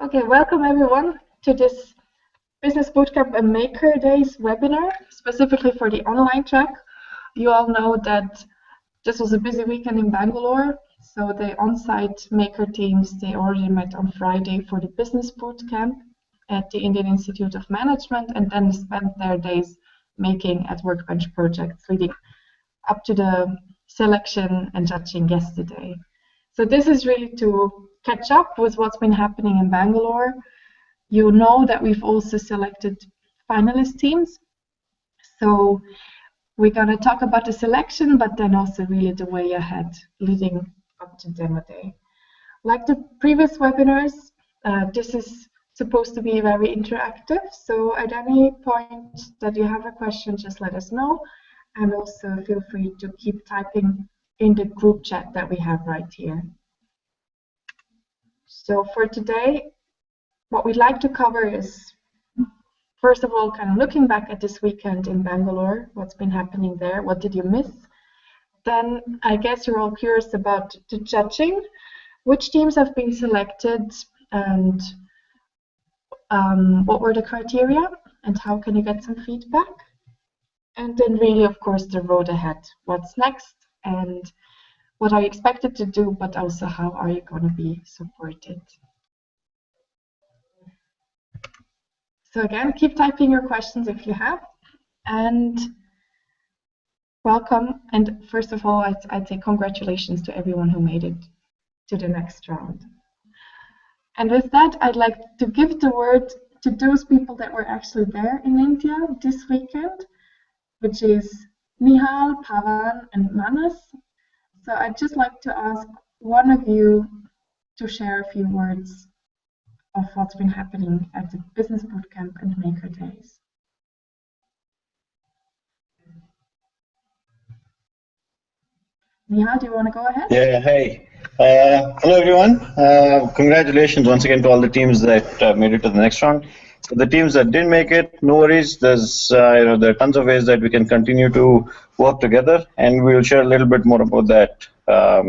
Okay, welcome everyone to this Business Bootcamp and Maker Days webinar, specifically for the online track. You all know that this was a busy weekend in Bangalore, so the on-site maker teams, they already met on Friday for the Business Bootcamp at the Indian Institute of Management, and then spent their days making at Workbench projects, leading up to the selection and judging yesterday. So this is really to catch up with what's been happening in Bangalore. You know that we've also selected finalist teams. So we're going to talk about the selection, but then also really the way ahead leading up to demo day. Like the previous webinars, this is supposed to be very interactive. So at any point that you have a question, just let us know. And also feel free to keep typing in the group chat that we have right here. So for today, what we'd like to cover is, first of all, kind of looking back at this weekend in Bangalore, what's been happening there, what did you miss? Then I guess you're all curious about the judging, which teams have been selected and what were the criteria and how can you get some feedback? And then really, of course, the road ahead, what's next and what are you expected to do, but also how are you going to be supported? So again, keep typing your questions if you have, and welcome. And first of all, I'd say congratulations to everyone who made it to the next round. And with that, I'd like to give the word to those people that were actually there in India this weekend, which is Nihal, Pavan, and Manas. So I'd just like to ask one of you to share a few words of what's been happening at the Business Bootcamp and Maker Days. Nihal, do you want to go ahead? Yeah, hey. Hello, everyone. Congratulations once again to all the teams that made it to the next round. For the teams that didn't make it, no worries. There are tons of ways that we can continue to work together, and we will share a little bit more about that, a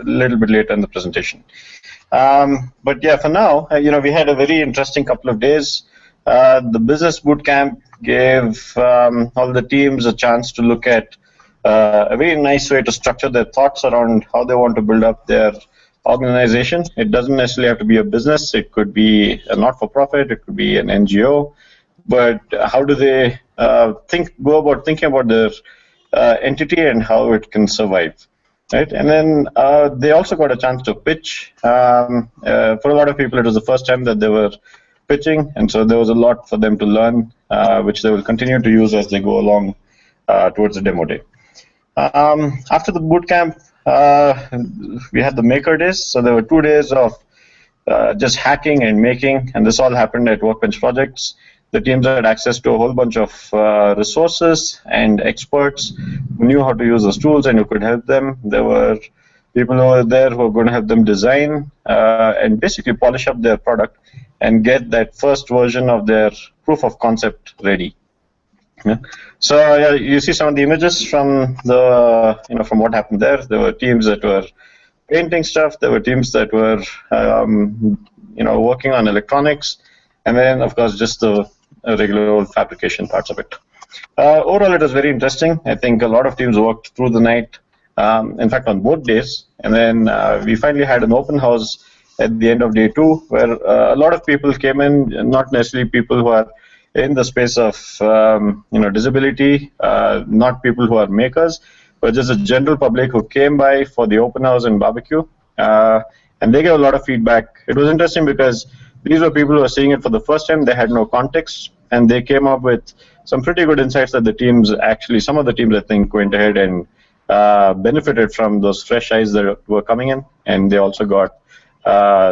little bit later in the presentation. But yeah, for now, we had a very interesting couple of days. The Business Bootcamp gave all the teams a chance to look at a very nice way to structure their thoughts around how they want to build up their organization. It doesn't necessarily have to be a business. It could be a not-for-profit. It could be an NGO. But how do they go about thinking about their entity and how it can survive? Right, and then they also got a chance to pitch. For a lot of people, it was the first time that they were pitching, and so there was a lot for them to learn, which they will continue to use as they go along towards the demo day. After the bootcamp, we had the Maker Days. So there were 2 days of just hacking and making, and this all happened at Workbench projects. The teams had access to a whole bunch of resources and experts who knew how to use those tools and who could help them. There were people over there who were going to help them design and basically polish up their product and get that first version of their proof of concept ready. Yeah. So you see some of the images from from what happened there. There were teams that were painting stuff. There were teams that were working on electronics, and then of course just the regular old fabrication parts of it. Overall, it was very interesting. I think a lot of teams worked through the night, in fact on both days, and then we finally had an open house at the end of day 2 where a lot of people came in, not necessarily people who are in the space of disability, not people who are makers, but just a general public who came by for the open house and barbecue, and they gave a lot of feedback. It was interesting because these were people who were seeing it for the first time. They had no context, and they came up with some pretty good insights that the teams actually, some of the teams I think went ahead and benefited from those fresh eyes that were coming in, and they also got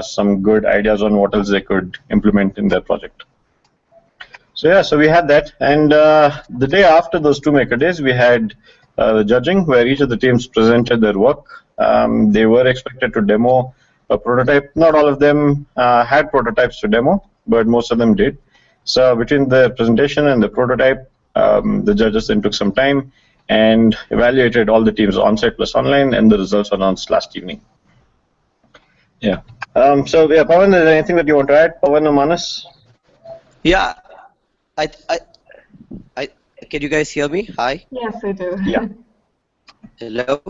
some good ideas on what else they could implement in their project. So yeah, so we had that, and the day after those 2 Maker Days, we had the judging, where each of the teams presented their work. They were expected to demo a prototype. Not all of them had prototypes to demo, but most of them did. So between the presentation and the prototype, the judges then took some time and evaluated all the teams on-site plus online, and the results were announced last evening. Yeah. So Pawan, is there anything that you want to add, Pawan or Manas? Yeah, I, I, I, can you guys hear me? Hi. Yes, I do. Yeah. Hello.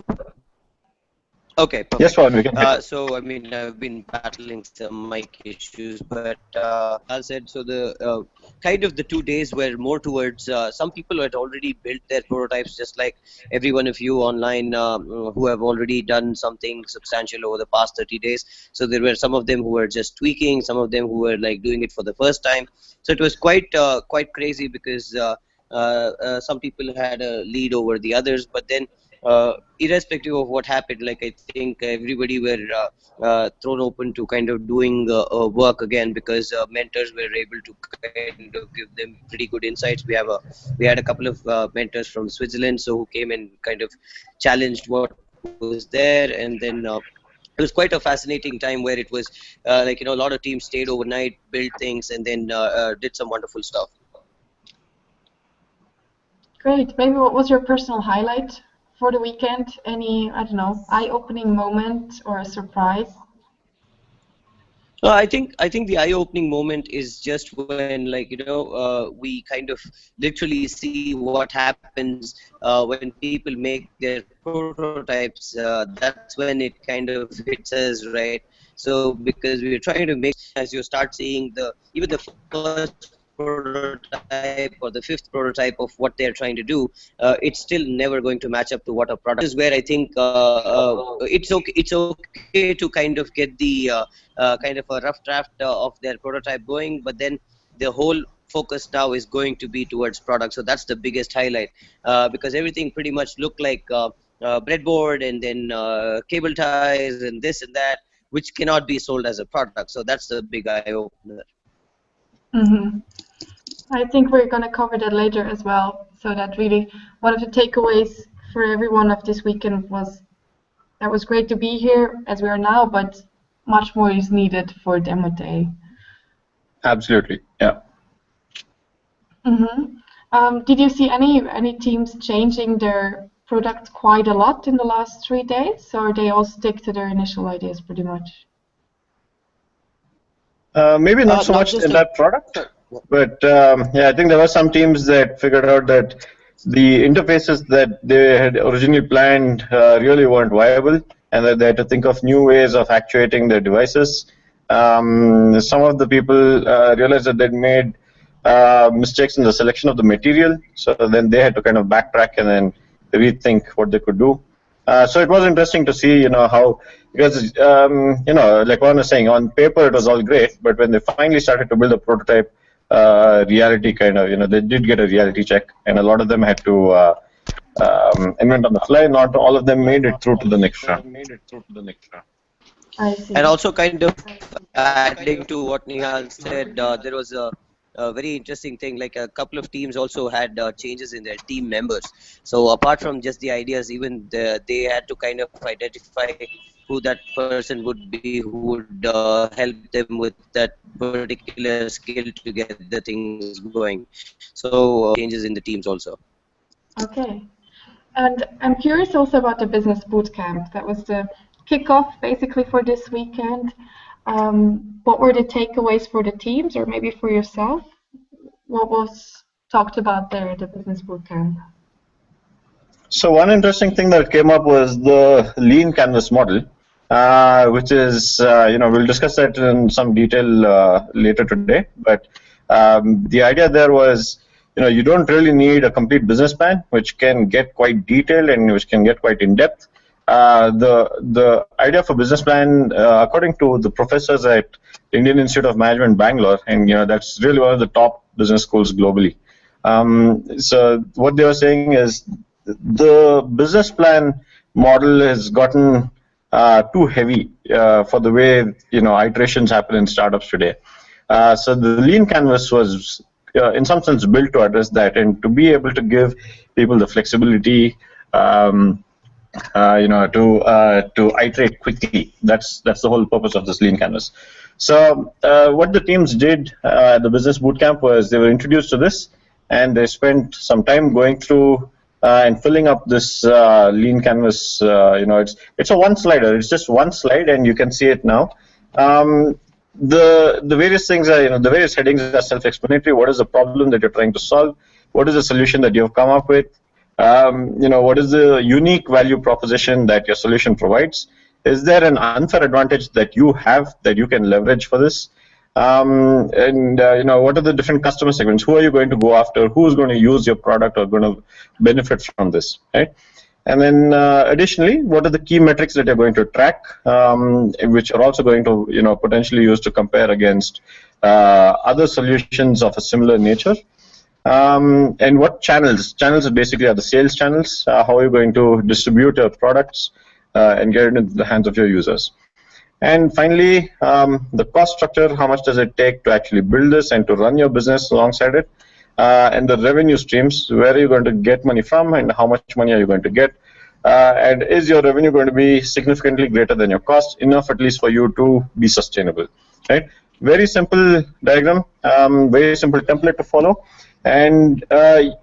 Okay, Yes, perfect. Pawan, we can hear. So I mean, I've been battling some mic issues, but as Nihal said, so the kind of the 2 days were more towards some people had already built their prototypes, just like every one of you online who have already done something substantial over the past 30 days. So there were some of them who were just tweaking, some of them who were like doing it for the first time. So it was quite crazy because some people had a lead over the others, but then irrespective of what happened, like I think everybody were thrown open to kind of doing work again because mentors were able to kind of give them pretty good insights. We had a couple of mentors from Switzerland, so who came and kind of challenged what was there, and then it was quite a fascinating time where it was like a lot of teams stayed overnight, built things, and then did some wonderful stuff. Great. Maybe what was your personal highlight for the weekend? Any, I don't know, eye-opening moment or a surprise? I think the eye-opening moment is just when, like, we kind of literally see what happens when people make their prototypes. That's when it kind of hits us, right? So because we are trying to make as you start seeing even the first prototype or the fifth prototype of what they're trying to do, it's still never going to match up to what our product is. So this is where I think it's okay to kind of get the kind of a rough draft of their prototype going, but then the whole focus now is going to be towards product. So that's the biggest highlight because everything pretty much looked like breadboard and then cable ties and this and that, which cannot be sold as a product. So that's the big eye opener. Hmm. I think we're going to cover that later as well. So that really one of the takeaways for everyone of this weekend was that was great to be here as we are now, but much more is needed for demo day. Absolutely. Yeah. Hmm. Did you see any teams changing their product quite a lot in the last 3 days, or they all stick to their initial ideas pretty much? Maybe not so Now, much just in a that product, sorry. but yeah, I think there were some teams that figured out that the interfaces that they had originally planned really weren't viable, and that they had to think of new ways of actuating their devices. Some of the people realized that they'd made mistakes in the selection of the material, so then they had to kind of backtrack and then rethink what they could do. So it was interesting to see, how, because like one was saying, on paper it was all great, but when they finally started to build a prototype, reality kind of, they did get a reality check, and a lot of them had to invent on the fly. Not all of them made it through to the next round. I see. And also, kind of adding to what Nihal said, there was a very interesting thing. Like a couple of teams also had changes in their team members. So apart from just the ideas, even they had to kind of identify who that person would be who would help them with that particular skill to get the things going. So changes in the teams also. Okay. And I'm curious also about the business bootcamp. That was the kickoff basically for this weekend. What were the takeaways for the teams, or maybe for yourself? What was talked about there at the business bootcamp? So one interesting thing that came up was the lean canvas model, which is, we'll discuss that in some detail later today. But the idea there was, you don't really need a complete business plan, which can get quite detailed and which can get quite in depth. The idea for business plan, according to the professors at Indian Institute of Management, Bangalore, and that's really one of the top business schools globally. So what they were saying is the business plan model has gotten too heavy for the way iterations happen in startups today. So the lean canvas was in some sense built to address that and to be able to give people the flexibility to iterate quickly. That's the whole purpose of this lean canvas. So what the teams did at the business bootcamp was they were introduced to this, and they spent some time going through and filling up this lean canvas. It's a one slider. It's just one slide, and you can see it now. The various things are, the various headings are self-explanatory. What is the problem that you're trying to solve? What is the solution that you've come up with? What is the unique value proposition that your solution provides? Is there an unfair advantage that you have that you can leverage for this? What are the different customer segments? Who are you going to go after? Who's going to use your product or going to benefit from this, right? And then additionally, what are the key metrics that you're going to track, which are also going to, potentially use to compare against other solutions of a similar nature? And what channels? Channels are basically are the sales channels. How are you going to distribute your products and get it into the hands of your users? And finally, the cost structure. How much does it take to actually build this and to run your business alongside it? And the revenue streams. Where are you going to get money from, and how much money are you going to get? And is your revenue going to be significantly greater than your cost, enough at least for you to be sustainable, right? Very simple diagram, very simple template to follow. And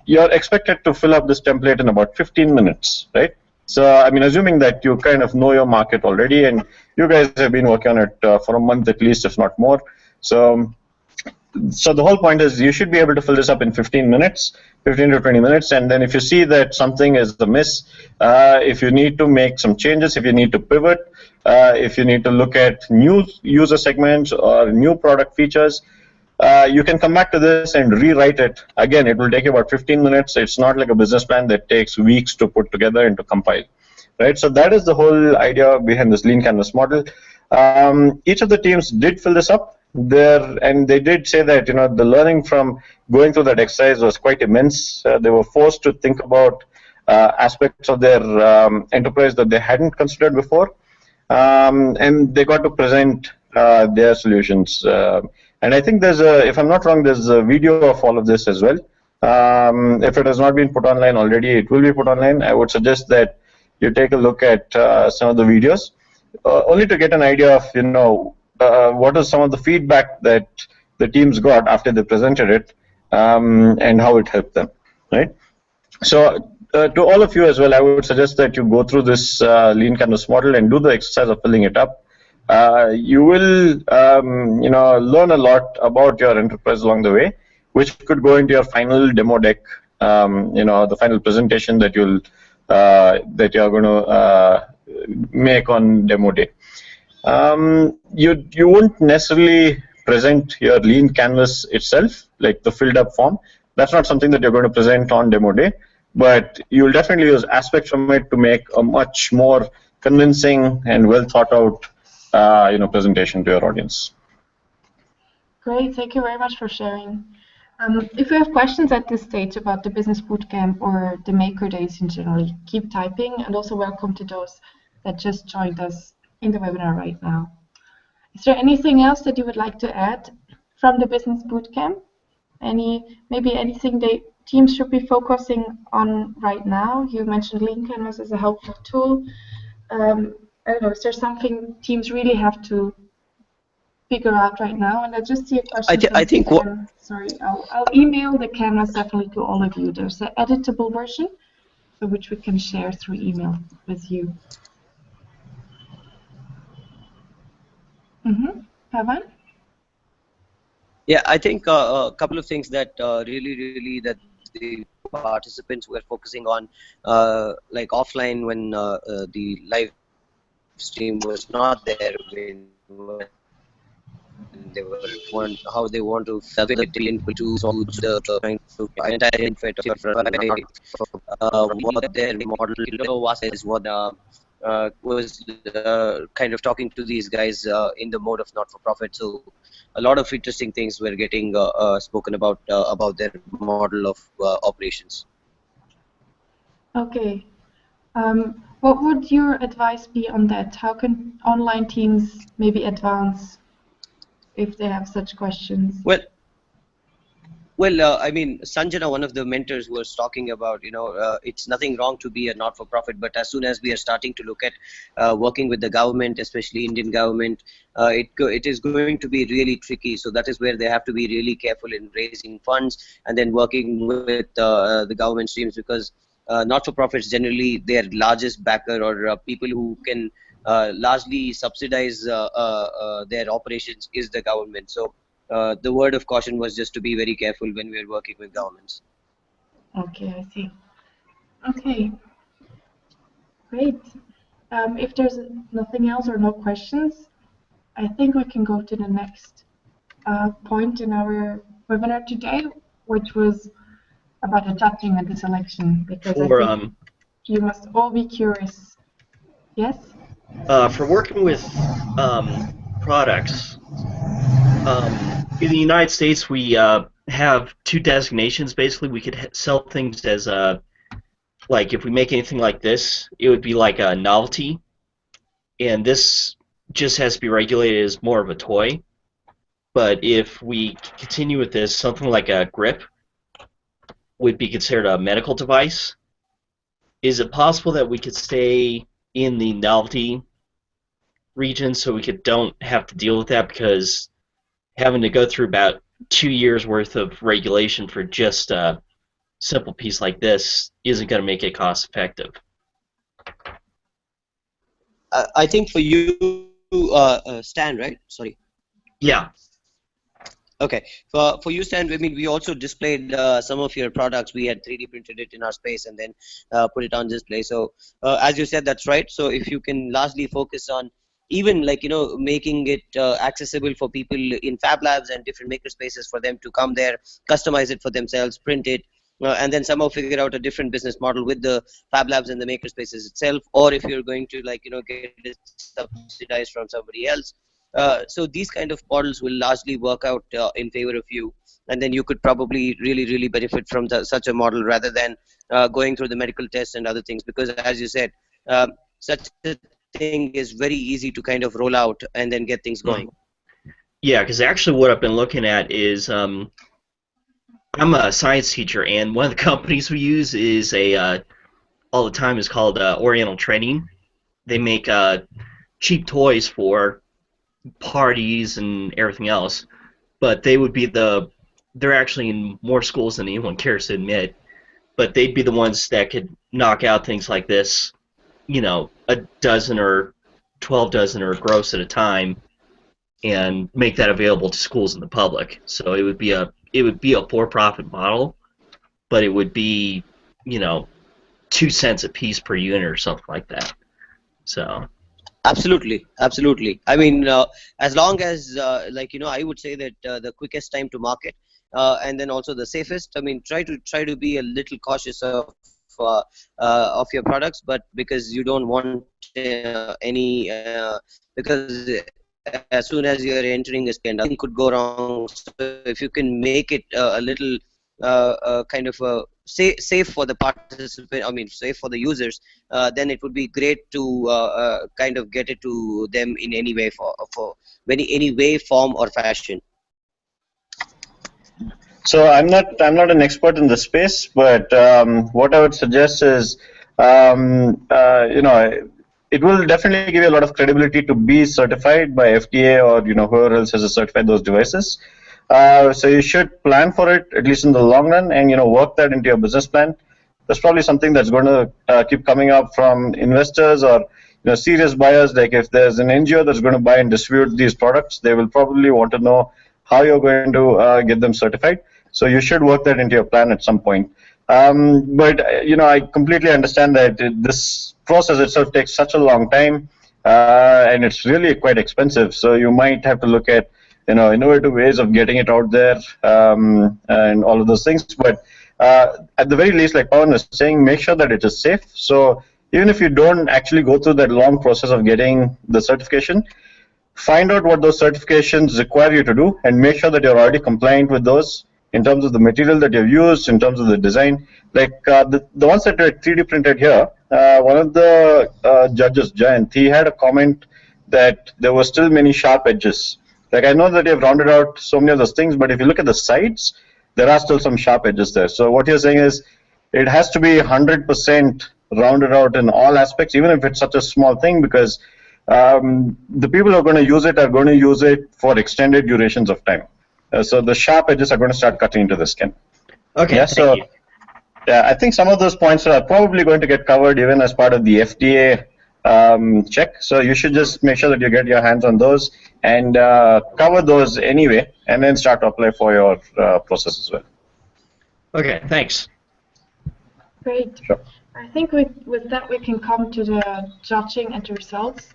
you're expected to fill up this template in about 15 minutes, right? So, I mean, assuming that you kind of know your market already, and you guys have been working on it for a month at least, if not more. So the whole point is you should be able to fill this up in 15 minutes, 15 to 20 minutes. And then if you see that something is amiss, if you need to make some changes, if you need to pivot, if you need to look at new user segments or new product features, you can come back to this and rewrite it. Again, it will take you about 15 minutes. It's not like a business plan that takes weeks to put together and to compile, right? So that is the whole idea behind this lean canvas model. Each of the teams did fill this up there, and they did say that the learning from going through that exercise was quite immense. They were forced to think about aspects of their enterprise that they hadn't considered before, and they got to present their solutions. And I think if I'm not wrong, there's a video of all of this as well. If it has not been put online already, it will be put online. I would suggest that you take a look at some of the videos, only to get an idea of what is some of the feedback that the teams got after they presented it, and how it helped them, right? So to all of you as well, I would suggest that you go through this lean canvas model and do the exercise of filling it up. You will learn a lot about your enterprise along the way, which could go into your final demo deck, the final presentation that you're going to make on demo day. You won't necessarily present your lean canvas itself, like the filled up form. That's not something that you're going to present on demo day, but you'll definitely use aspects from it to make a much more convincing and well thought out presentation to your audience. Great, thank you very much for sharing. If you have questions at this stage about the Business Bootcamp or the Maker Days in general, keep typing, and also welcome to those that just joined us in the webinar right now. Is there anything else that you would like to add from the Business Bootcamp? Maybe anything that teams should be focusing on right now? You mentioned Lean Canvas as a helpful tool. I don't know, is there something teams really have to figure out right now? And I just see a question. I think what. Sorry, I'll email the canvas definitely to all of you. There's an editable version, which we can share through email with you. Pavan? Yeah, I think a couple of things that really that the participants were focusing on, like offline when the live stream was not there, when they were how they want to input to the entire info what their model was is what was kind of talking to these guys in the mode of not-for-profit. So a lot of interesting things were getting spoken about their model of operations. Okay. What would your advice be on that? How can online teams maybe advance if they have such questions? Well, I mean, Sanjana, one of the mentors, was talking about, it's nothing wrong to be a not-for-profit, but as soon as we are starting to look at working with the government, especially Indian government, it is going to be really tricky. So that is where they have to be really careful in raising funds and then working with the government streams, because not-for-profits generally, their largest backer or people who can largely subsidize their operations is the government. So the word of caution was just to be very careful when we are working with governments. Okay, I see. Okay, great. If there's nothing else or no questions, I think we can go to the next point in our webinar today, which was about the judging and the selection, because I think you must all be curious. Yes? For working with products, in the United States, we have two designations. Basically, we could sell things as like if we make anything like this, it would be like a novelty, and this just has to be regulated as more of a toy. But if we continue with this, something like a grip would be considered a medical device. Is it possible that we could stay in the novelty region so we don't have to deal with that, because having to go through about 2 years worth of regulation for just a simple piece like this isn't going to make it cost effective? I think for you, Stan, right? Sorry. Yeah. Okay. For you, Stan, I mean, we also displayed some of your products. We had 3D printed it in our space and then put it on display. So as you said, that's right. So if you can largely focus on even making it accessible for people in Fab Labs and different maker spaces for them to come there, customize it for themselves, print it, and then somehow figure out a different business model with the Fab Labs and the maker spaces itself, or if you're going to get it subsidized from somebody else. So these kind of models will largely work out in favor of you, and then you could probably really benefit from such a model rather than going through the medical tests and other things, because as you said, such a thing is very easy to kind of roll out and then get things going. Yeah, because actually what I've been looking at is I'm a science teacher, and one of the companies we use is all the time is called Oriental Training. They make cheap toys for parties and everything else, but they would be they're actually in more schools than anyone cares to admit, but they'd be the ones that could knock out things like this, a dozen or 12 dozen or gross at a time, and make that available to schools and the public. So it would be a for-profit model, but it would be 2 cents a piece per unit or something like that. So absolutely. I mean, as long as I would say that the quickest time to market, and then also the safest. I mean, try to be a little cautious of your products, but because you don't want any because as soon as you're entering a spend, nothing could go wrong. So if you can make it a little kind of safe for the participant, I mean safe for the users, then it would be great to kind of get it to them in any way, any way, form or fashion. So I'm not an expert in the space, but what I would suggest is, it will definitely give you a lot of credibility to be certified by FDA or whoever else has certified those devices. So you should plan for it, at least in the long run, and work that into your business plan. That's probably something that's going to keep coming up from investors or serious buyers. Like if there's an NGO that's going to buy and distribute these products, they will probably want to know how you're going to get them certified. So you should work that into your plan at some point. But I completely understand that this process itself takes such a long time, and it's really quite expensive. So you might have to look at innovative ways of getting it out there, and all of those things. But at the very least, like Pawan was saying, make sure that it is safe. So even if you don't actually go through that long process of getting the certification, find out what those certifications require you to do and make sure that you're already compliant with those in terms of the material that you've used, in terms of the design. Like the ones that are 3D printed here, one of the judges, Jayant, he had a comment that there were still many sharp edges. Like I know that you've rounded out so many of those things, but if you look at the sides, there are still some sharp edges there. So what you're saying is it has to be 100% rounded out in all aspects, even if it's such a small thing, because the people who are going to use it are going to use it for extended durations of time. So the sharp edges are going to start cutting into the skin. Okay, yeah, thank you. Yeah, I think some of those points are probably going to get covered even as part of the FDA check. So you should just make sure that you get your hands on those and cover those anyway, and then start to apply for your process as well. Okay, thanks. Great. Sure. I think with that we can come to the judging and the results.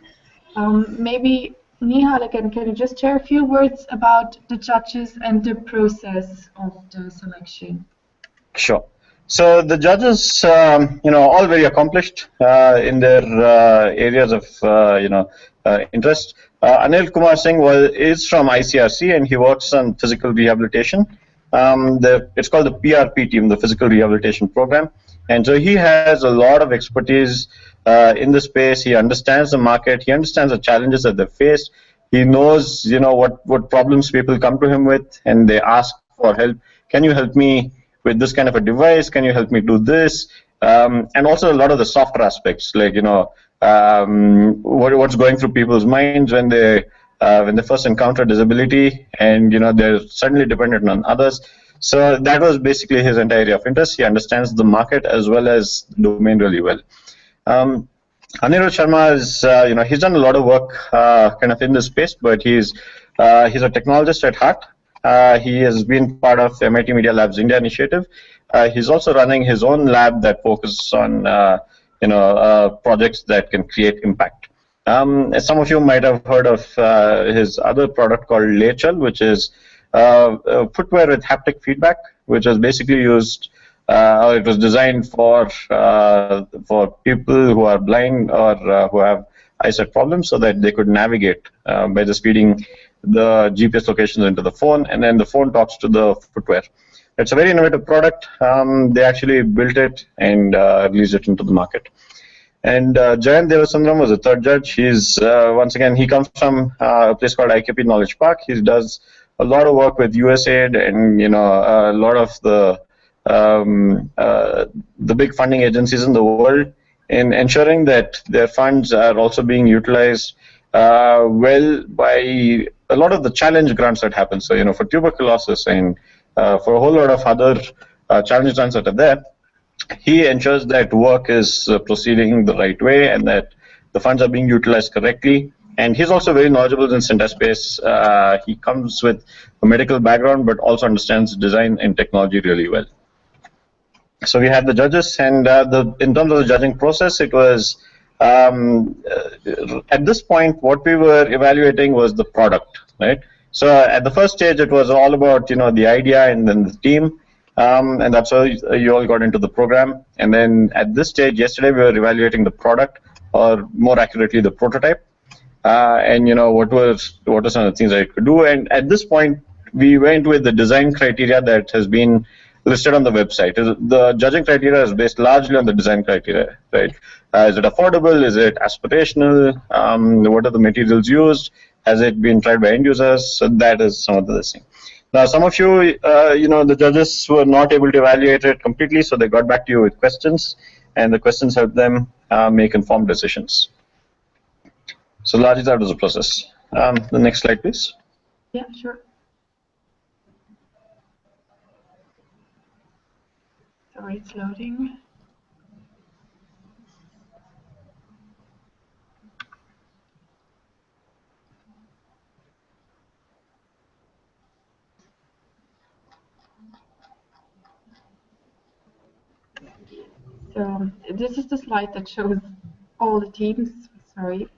Maybe Nihal again, can you just share a few words about the judges and the process of the selection? Sure. So the judges, all very accomplished in their areas of, interest. Anil Kumar Singh is from ICRC and he works on physical rehabilitation. It's called the PRP team, the Physical Rehabilitation Program. And so he has a lot of expertise in the space. He understands the market. He understands the challenges that they face. He knows, what problems people come to him with, and they ask for help. Can you help me with this kind of a device? Can you help me do this? And also a lot of the softer aspects, like what's going through people's minds when they first encounter disability, and they're suddenly dependent on others. So that was basically his entire area of interest. He understands the market as well as the domain really well. Anirudh Sharma is, he's done a lot of work kind of in this space, but he's a technologist at heart. He has been part of MIT Media Lab's India initiative. He's also running his own lab that focuses on, projects that can create impact. Some of you might have heard of his other product called Lechal, which is footwear with haptic feedback, which was basically used. It was designed for people who are blind or who have eyesight problems, so that they could navigate by just feeding the GPS locations into the phone, and then the phone talks to the footwear. It's a very innovative product. They actually built it and released it into the market. And Jayant Devasundram was the third judge. He's once again, he comes from a place called IKP Knowledge Park. He does a lot of work with USAID and a lot of the big funding agencies in the world in ensuring that their funds are also being utilized well by a lot of the challenge grants that happen. So for tuberculosis and for a whole lot of other challenge grants that are there, he ensures that work is proceeding the right way and that the funds are being utilized correctly. And he's also very knowledgeable in center space. He comes with a medical background, but also understands design and technology really well. So we had the judges, and in terms of the judging process, it was at this point what we were evaluating was the product, right? So at the first stage, it was all about the idea and then the team. And that's how you all got into the program. And then at this stage, yesterday, we were evaluating the product, or more accurately, the prototype. And what are some of the things that it could do. And at this point, we went with the design criteria that has been listed on the website. The judging criteria is based largely on the design criteria, right? Is it affordable? Is it aspirational? What are the materials used? Has it been tried by end users? So that is some of the things. Now, some of you, the judges were not able to evaluate it completely, so they got back to you with questions, and the questions helped them make informed decisions. So largely that was the process. The next slide, please. Yeah, sure. Sorry, it's loading. So this is the slide that shows all the teams. Sorry,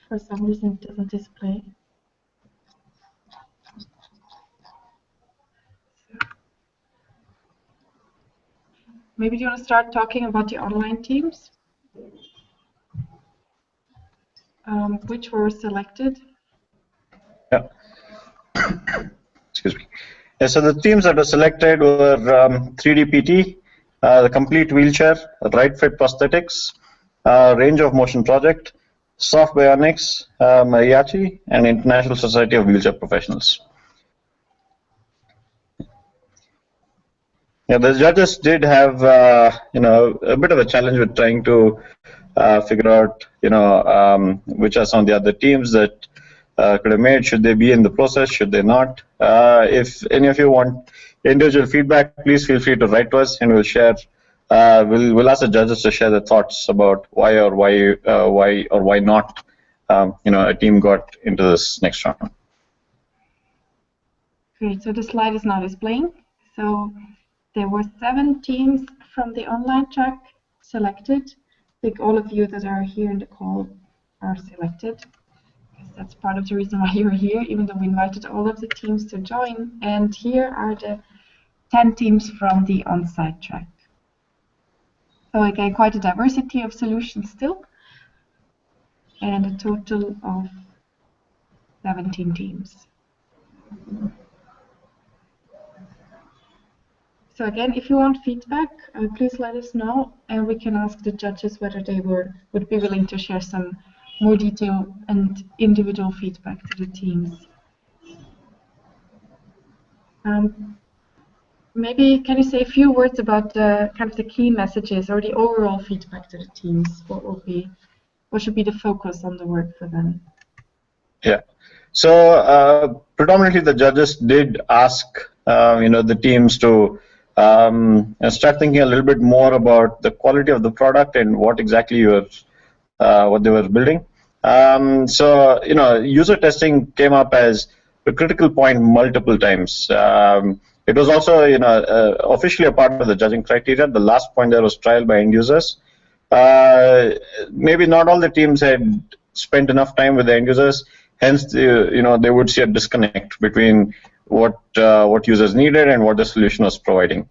for some reason it doesn't display. Maybe you want to start talking about the online teams, which were selected. Yeah. Excuse me. Yeah, so the teams that were selected were 3DPT, the Complete Wheelchair, Right Fit Prosthetics, Range of Motion Project, Soft Bionics, Mariachi, and International Society of Wheelchair Professionals. Yeah, the judges did have, a bit of a challenge with trying to figure out, which are some of the other teams that could have made. Should they be in the process? Should they not? If any of you want, individual feedback, please feel free to write to us, and we'll share. We'll ask the judges to share their thoughts about why or why not, a team got into this next round. Great. So the slide is now displaying. So there were 7 teams from the online track selected. I think all of you that are here in the call are selected. That's part of the reason why you're here, even though we invited all of the teams to join. And here are the 10 teams from the on-site track. So again, quite a diversity of solutions still, and a total of 17 teams. So again, if you want feedback, please let us know, and we can ask the judges whether they would be willing to share some more detail and individual feedback to the teams. Maybe can you say a few words about the kind of the key messages or the overall feedback to the teams? What should be the focus on the work for them? Yeah. So predominantly the judges did ask the teams to start thinking a little bit more about the quality of the product and what exactly what they were building. So user testing came up as a critical point multiple times. It was also officially a part of the judging criteria. The last point there was trial by end users. Maybe not all the teams had spent enough time with the end users. Hence, they would see a disconnect between what users needed and what the solution was providing.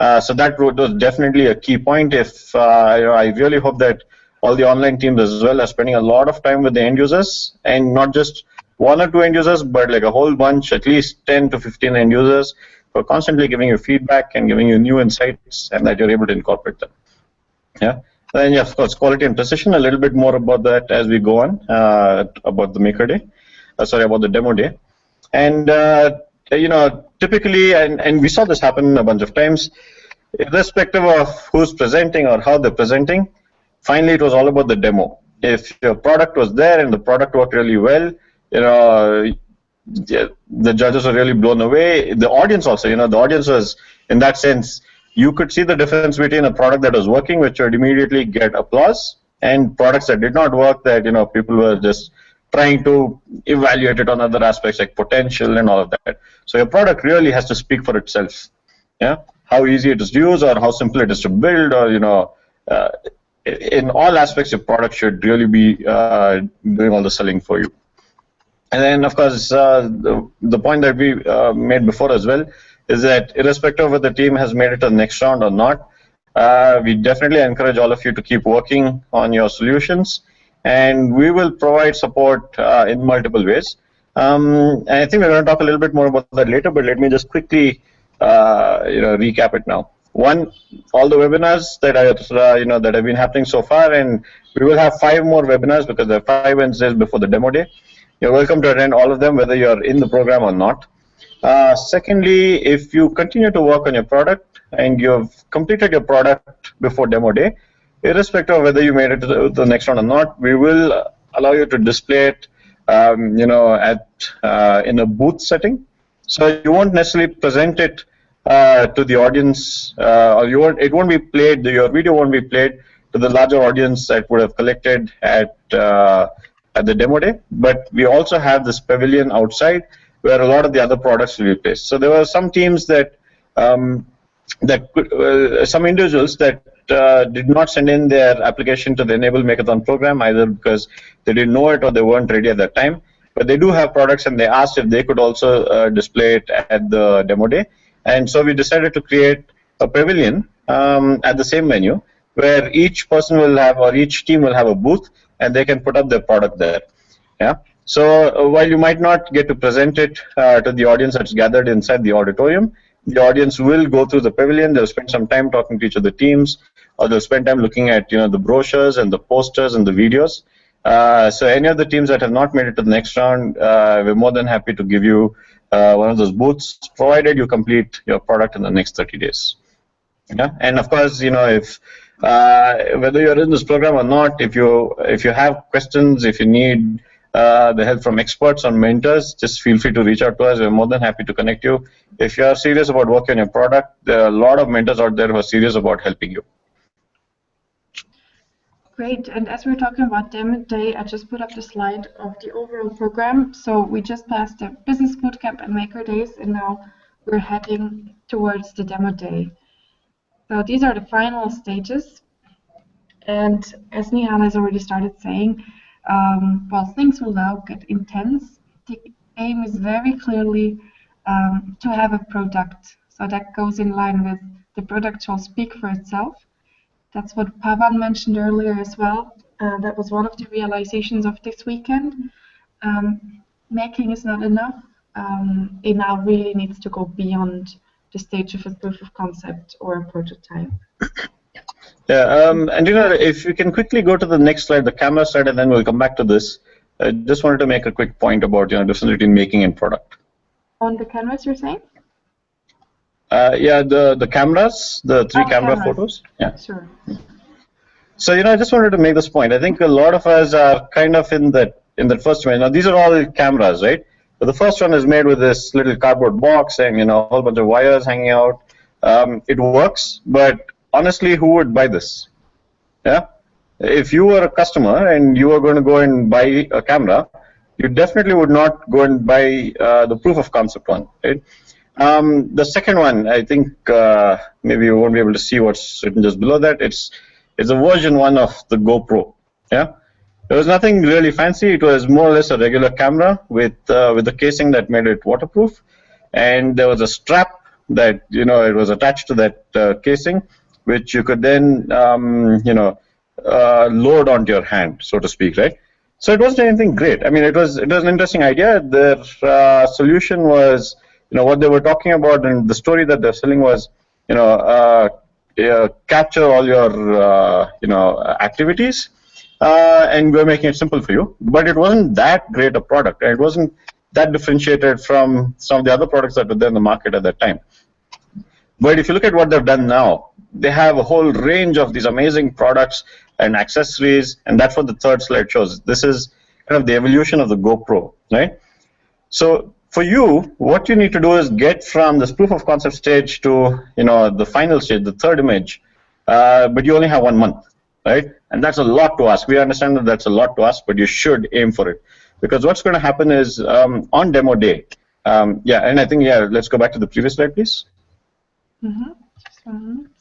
So that was definitely a key point. I really hope that all the online teams as well are spending a lot of time with the end users, and not just 1 or 2 end users, but like a whole bunch, at least 10 to 15 end users, who are constantly giving you feedback and giving you new insights, and that you're able to incorporate them. Yeah. And yeah, of course, quality and precision. A little bit more about that as we go on, about the maker day. About the demo day. And typically, and we saw this happen a bunch of times, irrespective of who's presenting or how they're presenting, finally it was all about the demo. If your product was there and the product worked really well, the judges were really blown away. The audience also, the audience was, in that sense, you could see the difference between a product that was working, which would immediately get applause, and products that did not work, that people were just trying to evaluate it on other aspects like potential and all of that. So your product really has to speak for itself. Yeah, how easy it is to use, or how simple it is to build, or in all aspects, your product should really be doing all the selling for you. And then, of course, the point that we made before as well is that irrespective of whether the team has made it to the next round or not, we definitely encourage all of you to keep working on your solutions, and we will provide support in multiple ways. And I think we're going to talk a little bit more about that later, but let me just quickly recap it now. One, all the webinars that are that have been happening so far, and we will have 5 more webinars because there are 5 Wednesdays before the demo day. You're welcome to attend all of them, whether you're in the program or not. Secondly, if you continue to work on your product and you've completed your product before demo day, irrespective of whether you made it to the next round or not, we will allow you to display it, in a booth setting. So you won't necessarily present it to the audience, or it won't be played. Your video won't be played to the larger audience that would have collected at the demo day. But we also have this pavilion outside where a lot of the other products will be placed. So there were some teams some individuals that did not send in their application to the Enable Makeathon program, either because they didn't know it or they weren't ready at that time. But they do have products, and they asked if they could also display it at the demo day. And so we decided to create a pavilion at the same venue, where each person will have, or each team will have a booth, and they can put up their product there. Yeah. So while you might not get to present it to the audience that's gathered inside the auditorium, the audience will go through the pavilion. They'll spend some time talking to each of the teams, or they'll spend time looking at the brochures and the posters and the videos. So any of the teams that have not made it to the next round, we're more than happy to give you one of those booths, provided you complete your product in the next 30 days. Yeah, and of course, if whether you're in this program or not, if you have questions, if you need the help from experts or mentors, just feel free to reach out to us. We're more than happy to connect you. If you are serious about working on your product, there are a lot of mentors out there who are serious about helping you. Great. And as we're talking about Demo Day, I just put up the slide of the overall program. So we just passed the Business Bootcamp and Maker Days, and now we're heading towards the Demo Day. So these are the final stages. And as Nihal has already started saying, while things will now get intense, the aim is very clearly to have a product. So that goes in line with the product shall speak for itself. That's what Pavan mentioned earlier as well. That was one of the realizations of this weekend. Making is not enough. It now really needs to go beyond the stage of a proof of concept or a prototype. Yeah, and if you can quickly go to the next slide, the camera slide, and then we'll come back to this. I just wanted to make a quick point about difference between making and product. On the canvas, you're saying? Yeah, the cameras, the three camera cameras. photos. Yeah. Sure. So I just wanted to make this point. I think a lot of us are kind of in that first one. Now these are all cameras, right? But the first one is made with this little cardboard box and a whole bunch of wires hanging out. It works, but honestly, who would buy this? Yeah. If you were a customer and you were going to go and buy a camera, you definitely would not go and buy the proof of concept one, right? The second one, I think maybe you won't be able to see what's written just below that. It's a version 1 of the GoPro. Yeah, there was nothing really fancy. It was more or less a regular camera with a casing that made it waterproof, and there was a strap that it was attached to that casing, which you could then load onto your hand, so to speak, right? So it wasn't anything great. I mean, it was an interesting idea. Their solution was, what they were talking about, and the story that they're selling was, capture all your, activities, and we're making it simple for you. But it wasn't that great a product, and it wasn't that differentiated from some of the other products that were there in the market at that time. But if you look at what they've done now, they have a whole range of these amazing products and accessories, and that's what the third slide shows. This is kind of the evolution of the GoPro, right? So for you, what you need to do is get from this proof of concept stage to the final stage, the third image, but you only have 1 month, right? And that's a lot to ask. We understand that that's a lot to ask, but you should aim for it, because what's going to happen is on demo day, and I think let's go back to the previous slide, please. Mm-hmm. Just 1 minute.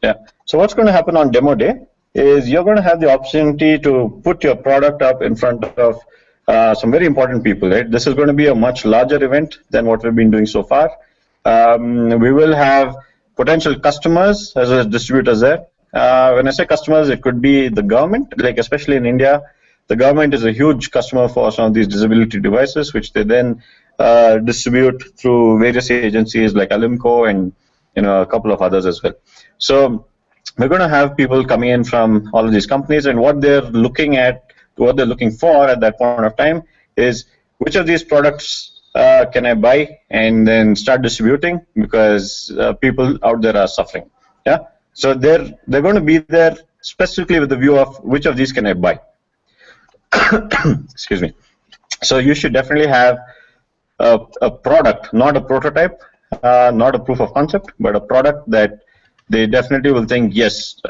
Yeah. So what's going to happen on demo day is you're going to have the opportunity to put your product up in front of some very important people, right? This is going to be a much larger event than what we've been doing so far. We will have potential customers as well as distributors there. When I say customers, it could be the government, like especially in India. The government is a huge customer for some of these disability devices, which they then distribute through various agencies like Alimco and a couple of others as well. So we're going to have people coming in from all of these companies, and what they're looking for at that point of time is which of these products can I buy and then start distributing, because people out there are suffering. Yeah. So they're going to be there specifically with the view of which of these can I buy. Excuse me. So you should definitely have a product, not a prototype, not a proof of concept, but a product that they definitely will think, yes,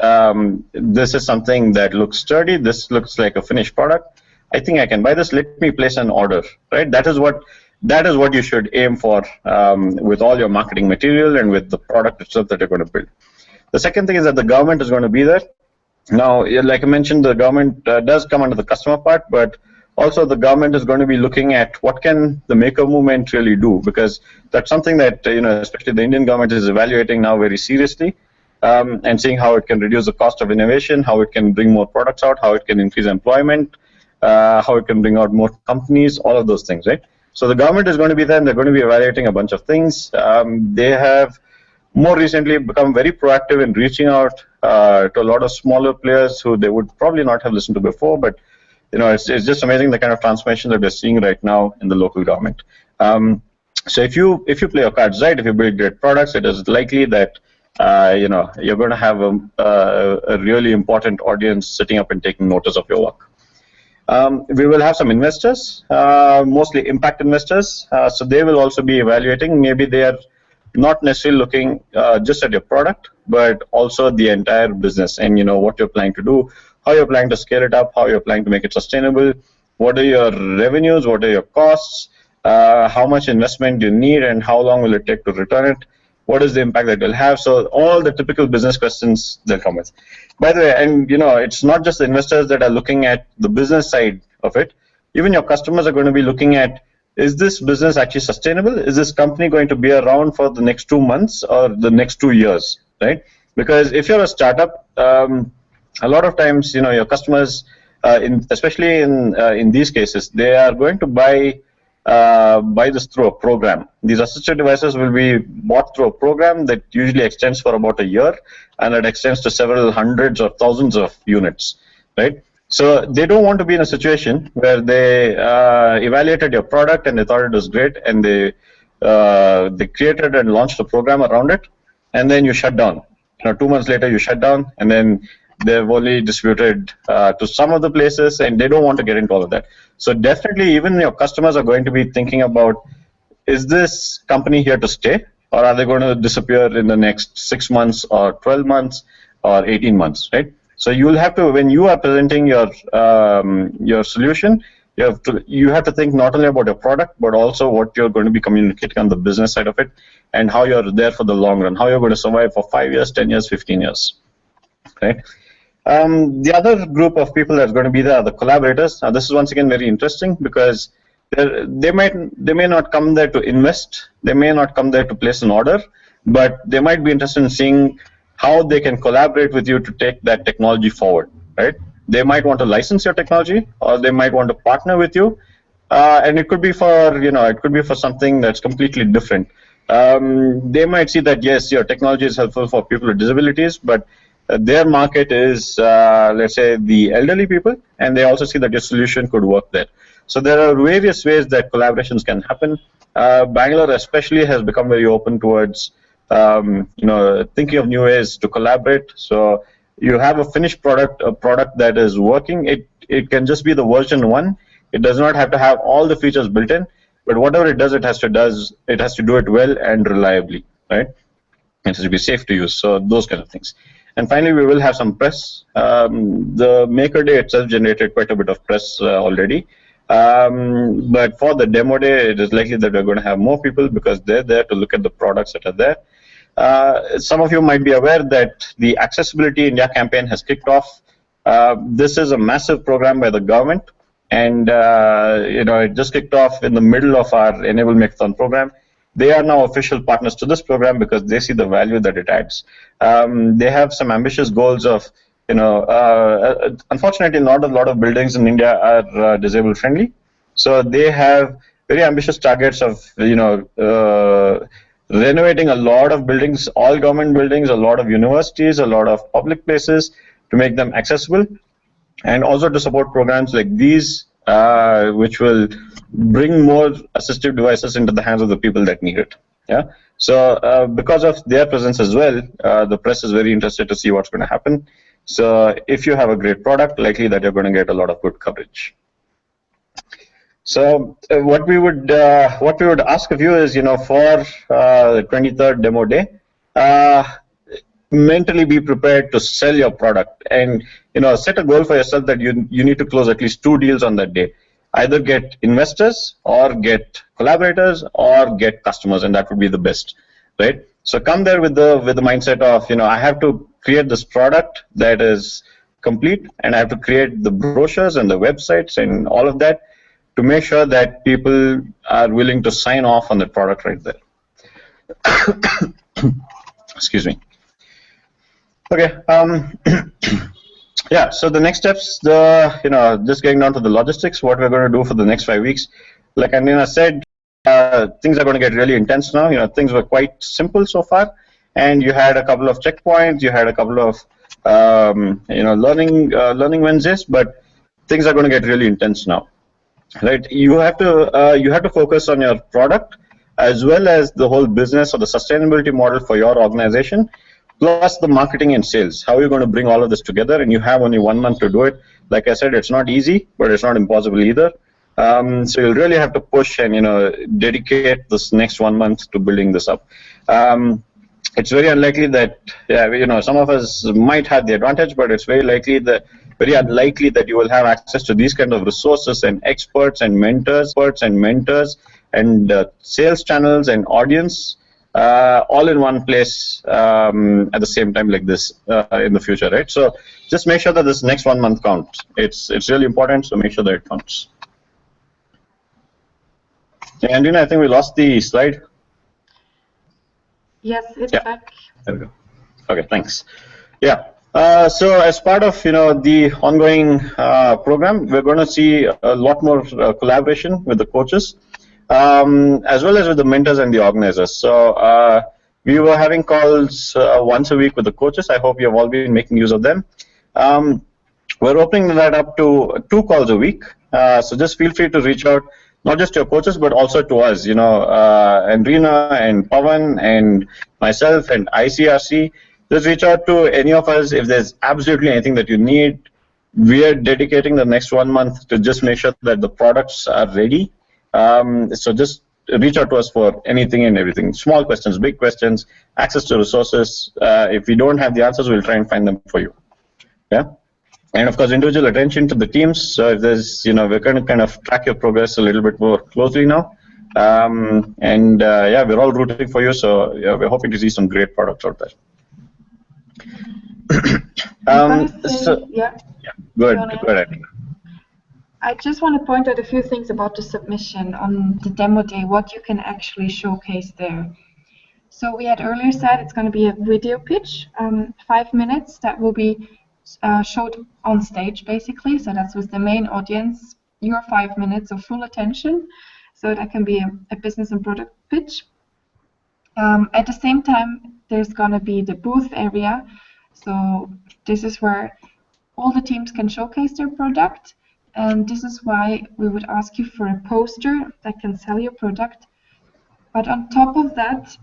this is something that looks sturdy. This looks like a finished product. I think I can buy this. Let me place an order. Right? That is what you should aim for with all your marketing material and with the product itself that you're going to build. The second thing is that the government is going to be there. Now, like I mentioned, the government does come under the customer part, but also the government is going to be looking at what can the maker movement really do, because that's something that especially the Indian government is evaluating now very seriously, and seeing how it can reduce the cost of innovation, how it can bring more products out, how it can increase employment, how it can bring out more companies, all of those things, right? So the government is going to be there, and they're going to be evaluating a bunch of things. They have more recently become very proactive in reaching out to a lot of smaller players who they would probably not have listened to before, but it's just amazing the kind of transformation that we're seeing right now in the local government. So if you play your cards right, if you build great products, it is likely that you're going to have a really important audience sitting up and taking notice of your work. We will have some investors, mostly impact investors. So they will also be evaluating. Maybe they are not necessarily looking just at your product, but also the entire business and what you're planning to do, how you're planning to scale it up, how you're planning to make it sustainable, what are your revenues, what are your costs, how much investment do you need, and how long will it take to return it, what is the impact that will have. So all the typical business questions they'll come with. By the way, and it's not just the investors that are looking at the business side of it. Even your customers are going to be looking at, is this business actually sustainable? Is this company going to be around for the next 2 months or the next 2 years, right? Because if you're a startup, a lot of times, your customers, especially in these cases, they are going to buy this through a program. These assisted devices will be bought through a program that usually extends for about a year, and it extends to several hundreds or thousands of units, right? So they don't want to be in a situation where they evaluated your product and they thought it was great, and they created and launched a program around it, and then you shut down. 2 months later you shut down, and then they've only distributed to some of the places, and they don't want to get into all of that. So definitely, even your customers are going to be thinking about, is this company here to stay, or are they going to disappear in the next 6 months or 12 months or 18 months, right? So you'll have to, when you are presenting your solution, you have to think not only about your product, but also what you're going to be communicating on the business side of it, and how you're there for the long run, how you're going to survive for 5 years, 10 years, 15 years, right? The other group of people that's going to be there are the collaborators. This is once again very interesting, because they may not come there to invest, they may not come there to place an order, but they might be interested in seeing how they can collaborate with you to take that technology forward, right? They might want to license your technology, or they might want to partner with you, and it could be for something that's completely different. They might see that, yes, your technology is helpful for people with disabilities, but their market is, let's say, the elderly people, and they also see that your solution could work there. So there are various ways that collaborations can happen. Bangalore especially has become very open towards thinking of new ways to collaborate. So you have a finished product, a product that is working. It can just be the version 1. It does not have to have all the features built in, but whatever it does, it has to do it well and reliably, right? It has to be safe to use. So those kind of things. And finally, we will have some press. The Maker Day itself generated quite a bit of press already. But for the demo day, it is likely that we're going to have more people, because they're there to look at the products that are there. Some of you might be aware that the Accessibility India campaign has kicked off. This is a massive program by the government, and it just kicked off in the middle of our Enable Makeathon program. They are now official partners to this program because they see the value that it adds. They have some ambitious goals of, unfortunately, not a lot of buildings in India are disabled friendly. So they have very ambitious targets of, renovating a lot of buildings, all government buildings, a lot of universities, a lot of public places, to make them accessible, and also to support programs like these, which will bring more assistive devices into the hands of the people that need it. Yeah. So because of their presence as well, the press is very interested to see what's going to happen. So if you have a great product, likely that you're going to get a lot of good coverage. So what we would ask of you is, for the 23rd demo day, mentally be prepared to sell your product, and set a goal for yourself that you need to close at least 2 deals on that day. Either get investors, or get collaborators, or get customers, and that would be the best, right? So come there with the mindset of, I have to create this product that is complete, and I have to create the brochures and the websites and all of that to make sure that people are willing to sign off on the product right there. Excuse me. Okay. Yeah. So the next steps, just getting down to the logistics, what we're going to do for the next 5 weeks. Like Anina said, things are going to get really intense now. Things were quite simple so far, and you had a couple of checkpoints, you had a couple of learning Wednesdays, but things are going to get really intense now, right? You have to focus on your product as well as the whole business or the sustainability model for your organization plus the marketing and sales. How are you going to bring all of this together? And you have only 1 month to do it. Like I said, it's not easy, but it's not impossible either. So you'll really have to push and dedicate this next 1 month to building this up. It's very unlikely that some of us might have the advantage, but it's very unlikely that you will have access to these kind of resources and experts and mentors and sales channels and audience all in one place at the same time like this in the future, right? So just make sure that this next 1 month counts. It's really important, so make sure that it counts. Yeah, Andrina, I think we lost the slide. Yes, it's back. There we go. Okay, thanks. Yeah. So as part of the ongoing program, we're going to see a lot more collaboration with the coaches, as well as with the mentors and the organizers. So we were having calls once a week with the coaches. I hope you have all been making use of them. We're opening that up to 2 calls a week. So just feel free to reach out, not just to your coaches, but also to us, Andrina and Pawan and myself and ICRC. Just reach out to any of us if there's absolutely anything that you need. We are dedicating the next 1 month to just make sure that the products are ready. So just reach out to us for anything and everything. Small questions, big questions, access to resources. If we don't have the answers, we'll try and find them for you. Yeah. And of course, individual attention to the teams. So if there's, we're going to kind of track your progress a little bit more closely now. Yeah, we're all rooting for you. So yeah, we're hoping to see some great products out there. Yeah. Go ahead. I just want to point out a few things about the submission on the demo day, what you can actually showcase there. So we had earlier said it's going to be a video pitch, 5 minutes that will be showed on stage, basically. So that's with the main audience, your 5 minutes of full attention. So that can be a business and product pitch. At the same time, there's going to be the booth area. So this is where all the teams can showcase their product. And this is why we would ask you for a poster that can sell your product. But on top of that,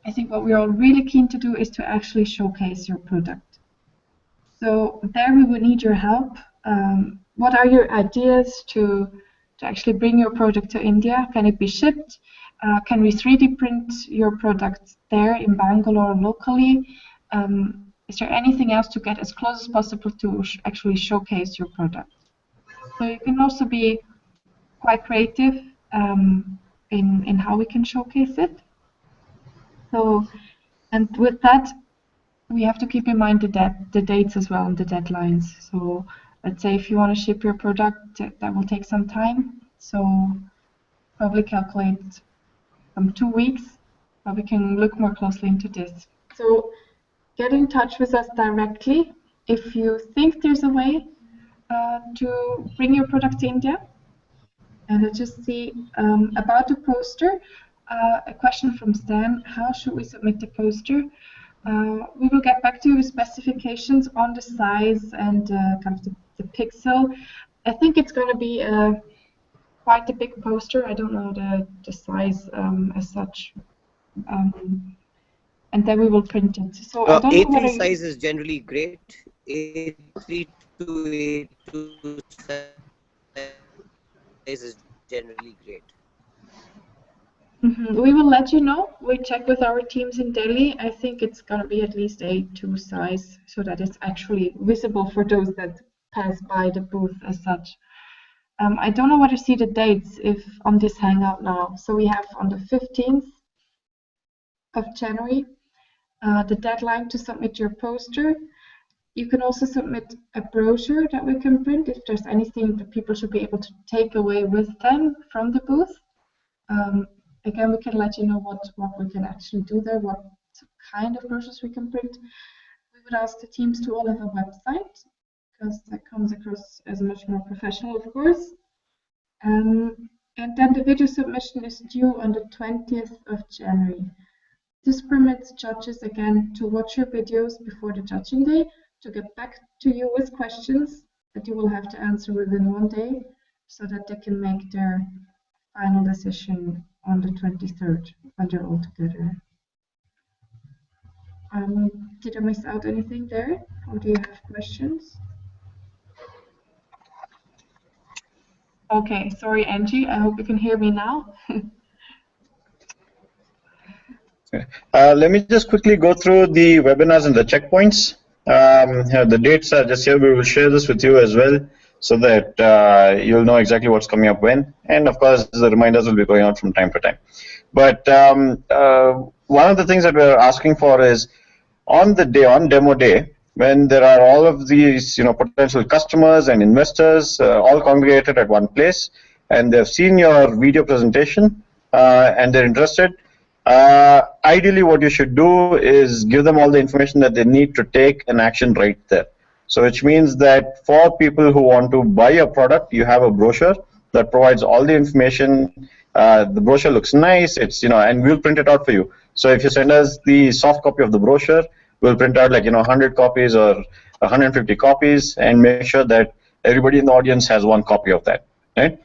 I think what we're all really keen to do is to actually showcase your product. So there we would need your help. What are your ideas to actually bring your product to India? Can it be shipped? Can we 3D print your product there in Bangalore locally? Is there anything else to get as close as possible to actually showcase your product? So you can also be quite creative in how we can showcase it. So, and with that, we have to keep in mind the dates as well and the deadlines. So let's say if you want to ship your product, that will take some time. So probably calculate some 2 weeks, but we can look more closely into this. So get in touch with us directly if you think there's a way to bring your product to India. And let's just see about the poster. A question from Stan: how should we submit the poster? We will get back to you with specifications on the size and kind of the pixel. I think it's going to be quite a big poster. I don't know the size as such. And then we will print it. So I don't know A3 size is generally great. A3 to A2 size is generally great. We will let you know. We check with our teams in Delhi. I think it's going to be at least A2 size so that it's actually visible for those that pass by the booth as such. I don't know whether to see the dates if on this hangout now. So we have on the 15th of January the deadline to submit your poster. You can also submit a brochure that we can print if there's anything that people should be able to take away with them from the booth. Again, we can let you know what we can actually do there, what kind of brochures we can print. We would ask the teams to all have a website, because that comes across as much more professional, of course. And then the video submission is due on the 20th of January. This permits judges, again, to watch your videos before the judging day, to get back to you with questions that you will have to answer within 1 day, so that they can make their final decision on the 23rd when they're all together. Did I miss out anything there, or do you have questions? Okay, sorry, Angie. I hope you can hear me now. Let me just quickly go through the webinars and the checkpoints. The dates are just here. We will share this with you as well so that you'll know exactly what's coming up when. And of course, the reminders will be going out from time to time. But one of the things that we're asking for is on the day, on demo day, when there are all of these potential customers and investors all congregated at one place, and they've seen your video presentation and they're interested, ideally what you should do is give them all the information that they need to take an action right there. So which means that for people who want to buy a product, you have a brochure that provides all the information. The brochure looks nice, and we'll print it out for you. So if you send us the soft copy of the brochure, we'll print out 100 copies or 150 copies and make sure that everybody in the audience has one copy of that, right?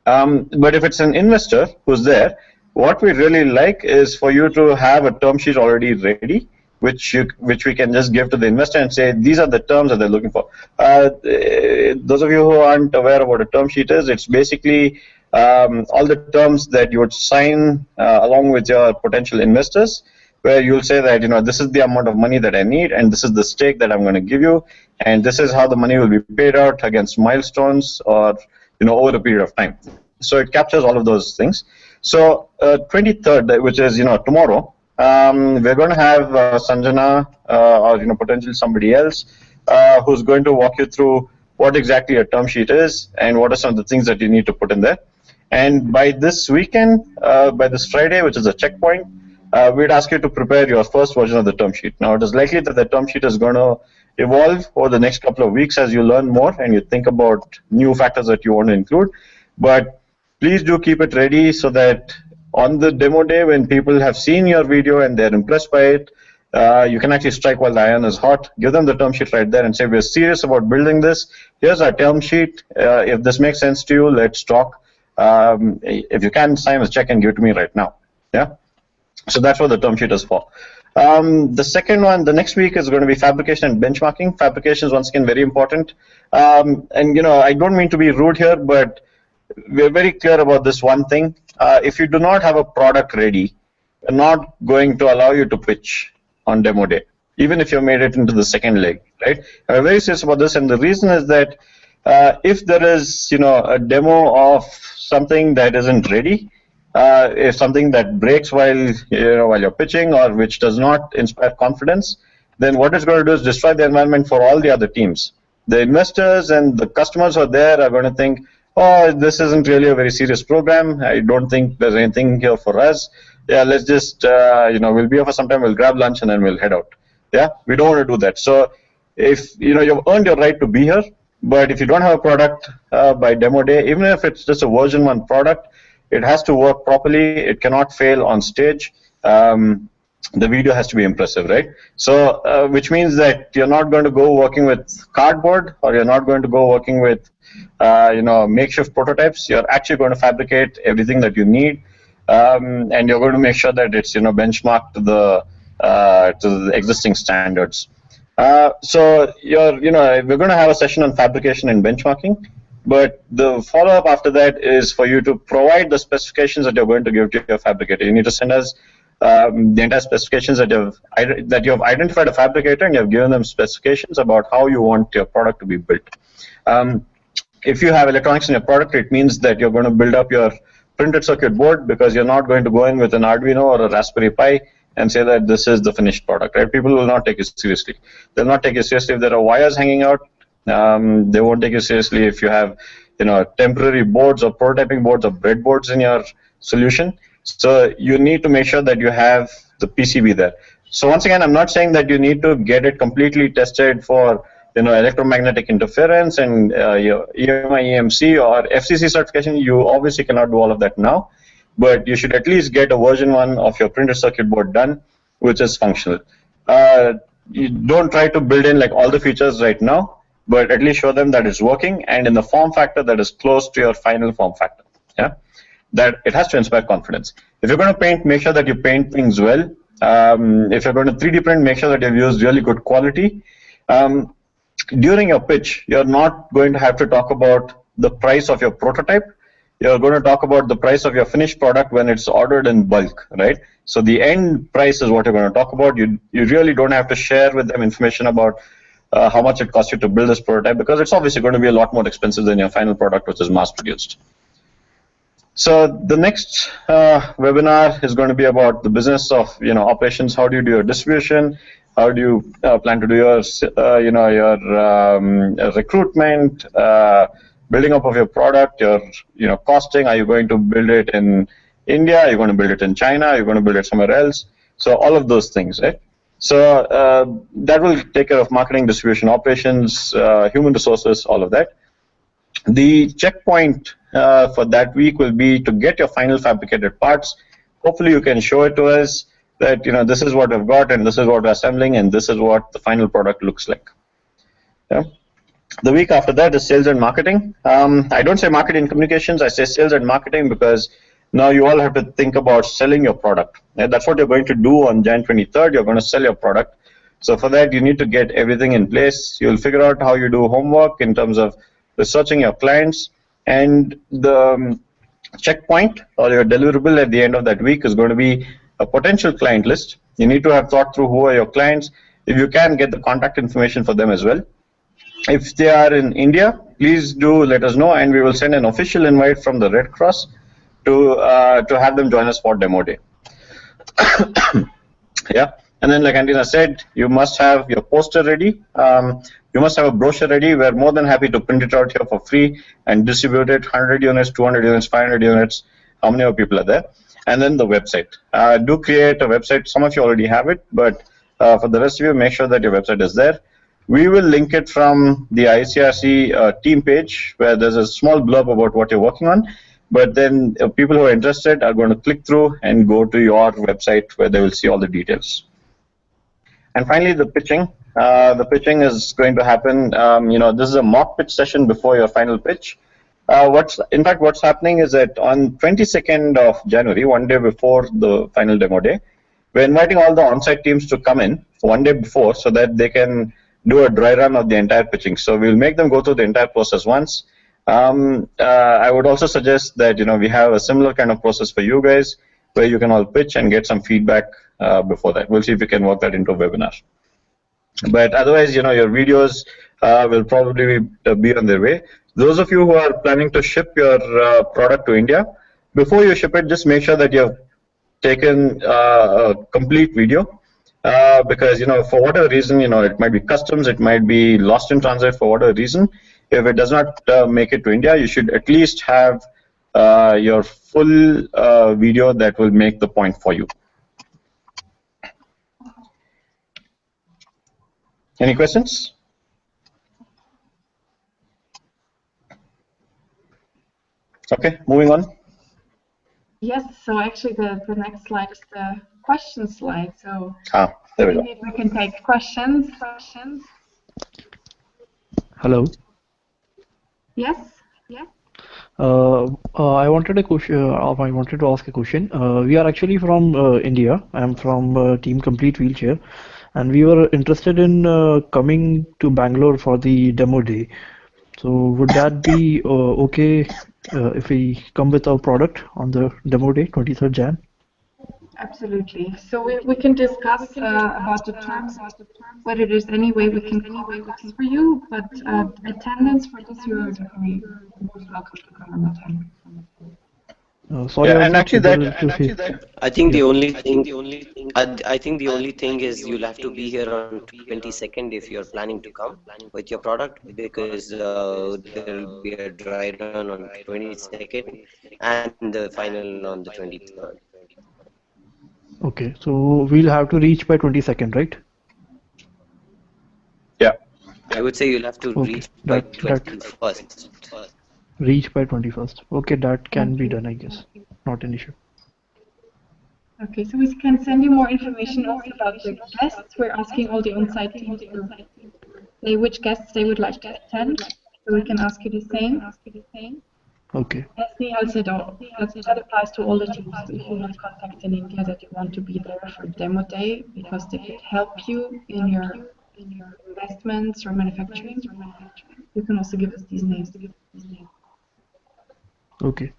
But if it's an investor who's there, what we really like is for you to have a term sheet already ready, which we can just give to the investor and say, these are the terms that they're looking for. Those of you who aren't aware of what a term sheet is, it's basically all the terms that you would sign along with your potential investors, where you'll say that this is the amount of money that I need, and this is the stake that I'm going to give you, and this is how the money will be paid out against milestones or over a period of time. So it captures all of those things. So 23rd, which is tomorrow, we're going to have Sanjana or potentially somebody else who's going to walk you through what exactly a term sheet is and what are some of the things that you need to put in there. And by this weekend, by this Friday, which is a checkpoint, we'd ask you to prepare your first version of the term sheet. Now, it is likely that the term sheet is going to evolve over the next couple of weeks as you learn more and you think about new factors that you want to include. But please do keep it ready so that on the demo day, when people have seen your video and they're impressed by it, you can actually strike while the iron is hot. Give them the term sheet right there and say, we're serious about building this. Here's our term sheet. If this makes sense to you, let's talk. If you can, sign a check and give it to me right now. Yeah. So that's what the term sheet is for. The second one, the next week, is going to be fabrication and benchmarking. Fabrication is once again very important. And I don't mean to be rude here, but we're very clear about this one thing. If you do not have a product ready, we're not going to allow you to pitch on demo day, even if you made it into the second leg, right? We're very serious about this, and the reason is that if there is, a demo of something that isn't ready, if something that breaks while you're pitching or which does not inspire confidence, then what it's going to do is destroy the environment for all the other teams. The investors and the customers who are there are going to think, oh, this isn't really a very serious program. I don't think there's anything here for us. Yeah, let's just, we'll be here for some time, we'll grab lunch and then we'll head out. Yeah, we don't want to do that. So if, you've earned your right to be here, but if you don't have a product by demo day, even if it's just a version 1 product, it has to work properly. It cannot fail on stage. The video has to be impressive, right? So, which means that you're not going to go working with cardboard, or you're not going to go working with, makeshift prototypes. You're actually going to fabricate everything that you need, and you're going to make sure that it's, benchmarked to the existing standards. So, we're going to have a session on fabrication and benchmarking. But the follow-up after that is for you to provide the specifications that you're going to give to your fabricator. You need to send us the entire specifications that you have identified a fabricator, and you have given them specifications about how you want your product to be built. If you have electronics in your product, it means that you're going to build up your printed circuit board, because you're not going to go in with an Arduino or a Raspberry Pi and say that this is the finished product, right? People will not take it seriously. They'll not take it seriously if there are wires hanging out. They won't take you seriously if you have, temporary boards or prototyping boards or breadboards in your solution. So you need to make sure that you have the PCB there. So once again, I'm not saying that you need to get it completely tested for, electromagnetic interference and your EMI, EMC or FCC certification. You obviously cannot do all of that now, but you should at least get a version 1 of your printed circuit board done, which is functional. You don't try to build in all the features right now, but at least show them that it's working and in the form factor that is close to your final form factor. Yeah, that it has to inspire confidence. If you're going to paint, make sure that you paint things well. If you're going to 3D print, make sure that you've used really good quality. During your pitch, you're not going to have to talk about the price of your prototype. You're going to talk about the price of your finished product when it's ordered in bulk, right? So the end price is what you're going to talk about. You really don't have to share with them information about how much it costs you to build this prototype, because it's obviously going to be a lot more expensive than your final product, which is mass produced. So the next webinar is going to be about the business of operations. How do you do your distribution? How do you plan to do your recruitment, building up of your product, your costing? Are you going to build it in India? Are you going to build it in China? Are you going to build it somewhere else? So all of those things, right? So that will take care of marketing, distribution, operations, human resources, all of that. The checkpoint for that week will be to get your final fabricated parts. Hopefully you can show it to us that this is what we've got and this is what we're assembling and this is what the final product looks like. Yeah. The week after that is sales and marketing. I don't say marketing communications, I say sales and marketing, because now you all have to think about selling your product. And that's what you're going to do on Jan 23rd. You're going to sell your product. So for that, you need to get everything in place. You'll figure out how you do homework in terms of researching your clients, and the checkpoint or your deliverable at the end of that week is going to be a potential client list. You need to have thought through who are your clients. If you can, get the contact information for them as well. If they are in India, please do let us know, and we will send an official invite from the Red Cross to have them join us for demo day. Yeah. And then, like Antina said, you must have your poster ready. You must have a brochure ready. We're more than happy to print it out here for free and distribute it, 100 units, 200 units, 500 units, how many people are there. And then the website. Do create a website. Some of you already have it, but for the rest of you, make sure that your website is there. We will link it from the ICRC team page, where there's a small blurb about what you're working on. But then people who are interested are going to click through and go to your website, where they will see all the details. And finally, the pitching. The pitching is going to happen. This is a mock pitch session before your final pitch. What's happening is that on 22nd of January, one day before the final demo day, we're inviting all the on-site teams to come in one day before so that they can do a dry run of the entire pitching. So we'll make them go through the entire process once. I would also suggest that we have a similar kind of process for you guys, where you can all pitch and get some feedback before that. We'll see if we can work that into a webinar. But otherwise, your videos will probably be on their way. Those of you who are planning to ship your product to India, before you ship it, just make sure that you've taken a complete video. Because for whatever reason, it might be customs, it might be lost in transit for whatever reason. If it does not make it to India, you should at least have your full video that will make the point for you. Any questions? Okay, moving on. Yes, so actually the next slide is the question slide. So there we go. We can take questions. Hello. Yes. I wanted a question. I wanted to ask a question. We are actually from India. I'm from Team Complete Wheelchair, and we were interested in coming to Bangalore for the demo day. So would that be okay if we come with our product on the demo day, 23rd Jan? Absolutely. So we can discuss about the terms, whether there's any way we can cost for you, but attendance for this year is most welcome to come and attend. Sorry, yeah, and actually I think the only thing is you'll have to be here on 22nd if you're planning to come with your product, because there will be a dry run on 22nd and the final on the 23rd. Okay, so we'll have to reach by 22nd, right? Yeah. I would say you'll have to reach by 21st. Reach by 21st. Okay, that can be done, I guess. Not an issue. Okay, so we can send you more information also about the guests. We're asking all the on-site teams to say which guests they would like to attend, so we can ask you the same. Okay. As Nihal said, that applies to all the teams. So if you have contacts in India that you want to be there for demo day because they could help you in your investments or manufacturing, you can also give us these names. Okay.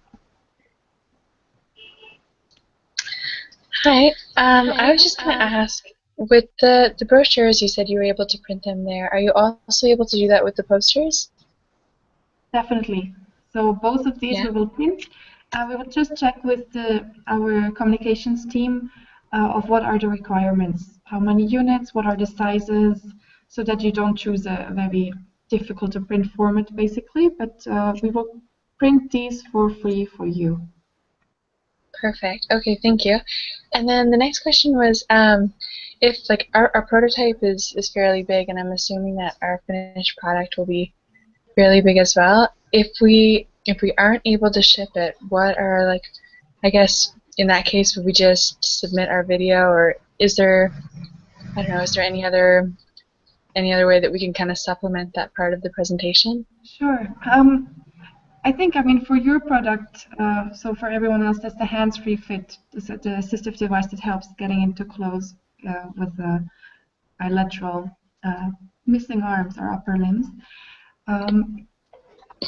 Hi, I was just going to ask, with the brochures, you said you were able to print them there. Are you also able to do that with the posters? Definitely. So both of these Yeah. we will print. We will just check with our communications team of what are the requirements, how many units, what are the sizes, so that you don't choose a very difficult to print format, basically. But we will print these for free for you. Perfect. Okay, thank you. And then the next question was, if like our prototype is fairly big, and I'm assuming that our finished product will be fairly big as well. If we aren't able to ship it, what are like, I guess in that case, would we just submit our video, or is there, I don't know, is there any other way that we can kind of supplement that part of the presentation? Sure. I think, for your product, so for everyone else, that's the hands-free fit, the assistive device that helps getting into clothes with bilateral missing arms or upper limbs.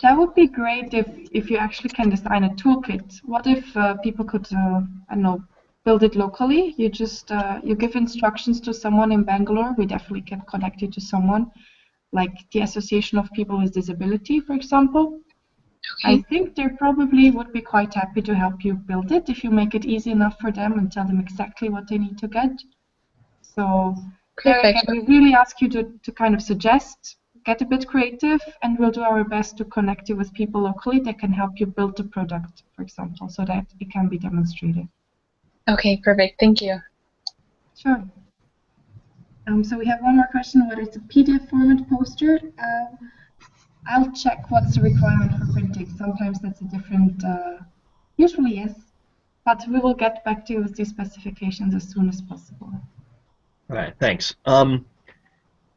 That would be great if you actually can design a toolkit. What if people could, I don't know, build it locally? You just you give instructions to someone in Bangalore. We definitely can connect you to someone, like the Association of People with Disability, for example. I think they probably would be quite happy to help you build it if you make it easy enough for them and tell them exactly what they need to get. So there again, we really ask you to kind of suggest, get a bit creative, and we'll do our best to connect you with people locally that can help you build the product, for example, so that it can be demonstrated. Okay, perfect. Thank you. Sure. So we have one more question. What is a PDF format poster? I'll check what's the requirement for printing. Sometimes that's a different, usually yes, but we will get back to you with these specifications as soon as possible. All right, thanks.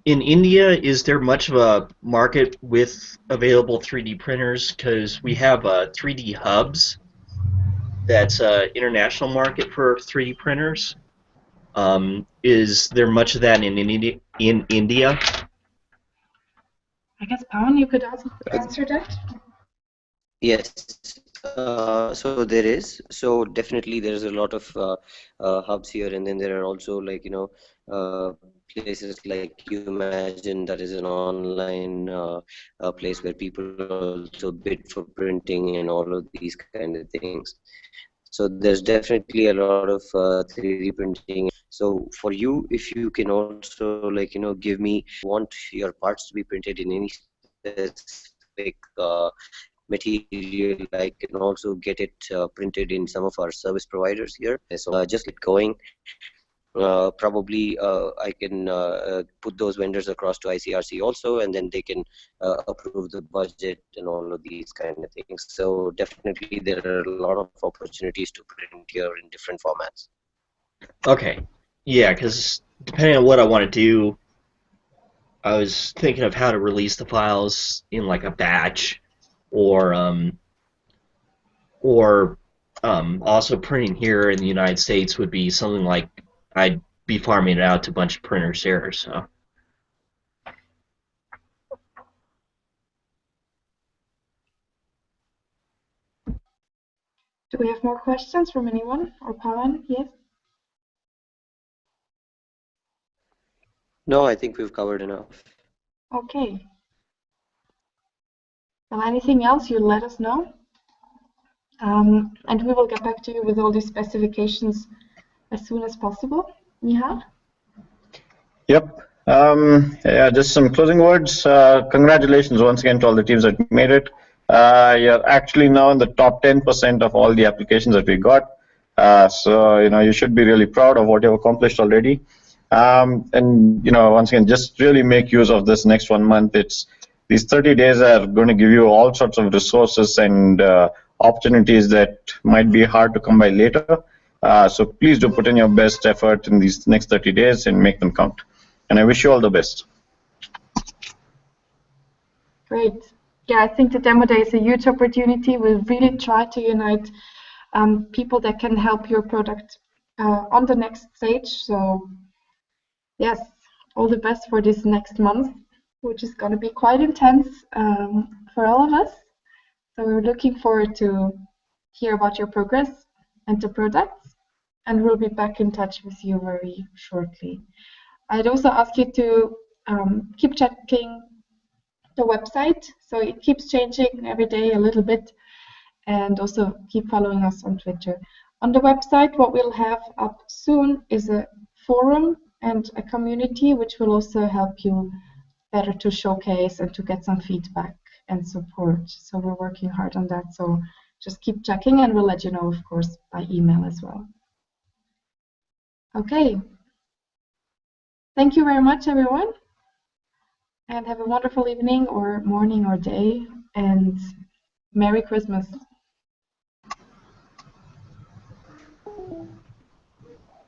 In India, is there much of a market with available 3D printers? Because we have 3D hubs. That's an international market for 3D printers. Is there much of that in India? I guess, Pawan, you could also answer that. Yes, so there is. So definitely there's a lot of hubs here, and then there are also places like You Imagine, that is an online place where people also bid for printing and all of these kind of things. So there's definitely a lot of 3D printing. So for you, if you can also give me want your parts to be printed in any specific material, I can also get it printed in some of our service providers here. So just get going. Probably I can put those vendors across to ICRC also, and then they can approve the budget and all of these kind of things. So definitely there are a lot of opportunities to print here in different formats. Okay, yeah, because depending on what I want to do, I was thinking of how to release the files in like a batch, or also printing here in the United States would be something like I'd be farming it out to a bunch of printers here. So. Do we have more questions from anyone? Or Pawan? Yes? No, I think we've covered enough. Okay. Well, anything else, you let us know. And we will get back to you with all these specifications as soon as possible. Nihal? Yep. Yeah, just some closing words. Congratulations once again to all the teams that made it. You're actually now in the top 10% of all the applications that we got. So you should be really proud of what you've accomplished already. And once again, just really make use of this next 1 month. These 30 days are going to give you all sorts of resources and opportunities that might be hard to come by later. So please do put in your best effort in these next 30 days and make them count. And I wish you all the best. Great. yeah, I think the demo day is a huge opportunity. We'll really try to unite people that can help your product on the next stage. So yes, all the best for this next month, which is going to be quite intense for all of us. So we're looking forward to hear about your progress and the products, and we'll be back in touch with you very shortly. I'd also ask you to keep checking the website, so it keeps changing every day a little bit, and also keep following us on Twitter. On the website, what we'll have up soon is a forum and a community, which will also help you better to showcase and to get some feedback and support. So we're working hard on that. So just keep checking, and we'll let you know, of course, by email as well. Okay. Thank you very much, everyone. And have a wonderful evening or morning or day. And Merry Christmas.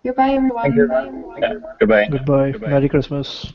Goodbye, everyone. Thank you. Yeah, goodbye. Goodbye. Merry Christmas.